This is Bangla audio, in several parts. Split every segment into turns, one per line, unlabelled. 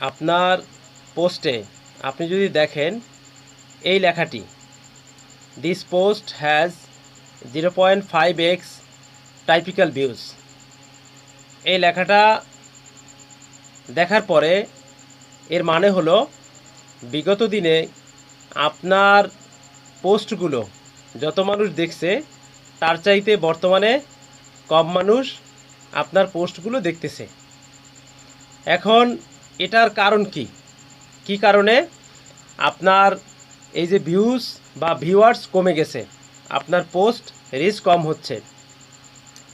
আপনার পোস্টে আপনি যদি দেখেন এই লেখাটি, this post has 0.5x typical views, এই লেখাটা দেখার পরে এর মানে হলো বিগত দিনে আপনার পোস্টগুলো যত মানুষ দেখছে তার চাইতে বর্তমানে কম মানুষ আপনার পোস্টগুলো দেখতেছে। এখন এটার কারণ কি? কি কারণে আপনার এই যে ভিউজ বা ভিউয়ার্স কমে গেছে, আপনার পোস্ট রিচ কম হচ্ছে,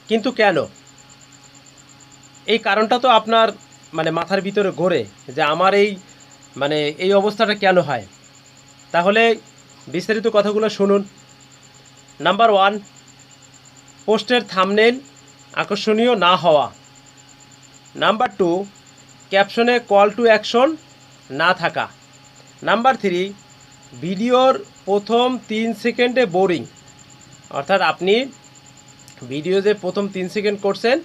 কিন্তু কেন? এই কারণটা তো আপনার মাথার ভিতরে ঘোরে যে আমার এই অবস্থাটা কেন হয়। তাহলে বিস্তারিত কথাগুলো শুনুন। নাম্বার 1, পোস্টের থাম্বনেইল আকর্ষণীয় না হওয়া। নাম্বার 2, ক্যাপশনে কল টু অ্যাকশন না থাকা। নাম্বার 3, ভিডিওর প্রথম 3 সেকেন্ডে বোরিং, অর্থাৎ আপনি ভিডিও যে প্রথম 3 সেকেন্ড করছেন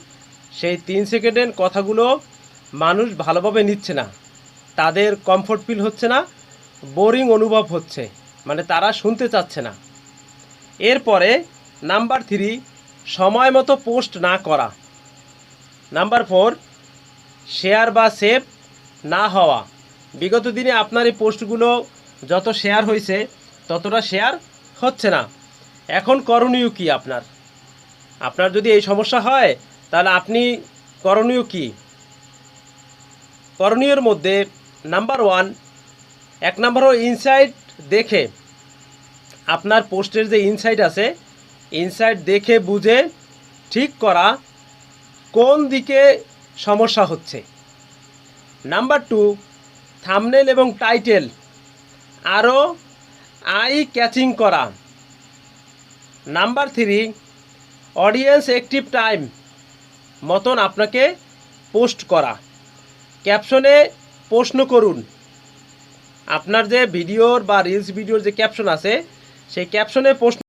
সেই 3 সেকেন্ডের কথাগুলো মানুষ ভালোভাবে নিচ্ছে না, তাদের কমফোর্ট ফিল হচ্ছে না, বোরিং অনুভব হচ্ছে, তারা শুনতে চাচ্ছে না। এরপরে নাম্বার 3, সময় মতো পোস্ট না করা। নাম্বার 4, শেয়ার বা সেভ না হওয়া। বিগত দিনে আপনার এই পোস্টগুলো যত শেয়ার হয়েছে ততটা শেয়ার হচ্ছে না। এখন করণীয় কি আপনার যদি এই সমস্যা হয় তাহলে আপনি করণীয় কি? করণীয়র মধ্যে নাম্বার 1 নম্বর হলো ইনসাইট দেখে, আপনার পোস্টের যে ইনসাইট আছে, ইনসাইট দেখে বুঝে ঠিক করা কোন দিকে সমস্যা হচ্ছে। নাম্বার 2, থাম্বনেল এবং টাইটেল আরও আই ক্যাচিং করা। নাম্বার 3, অডিয়েন্স অ্যাক্টিভ টাইম মতন আপনাকে পোস্ট করা। ক্যাপশনে প্রশ্ন করুন। আপনার যে ভিডিওর বা রিলস ভিডিওর যে ক্যাপশন আছে সেই ক্যাপশনে প্রশ্ন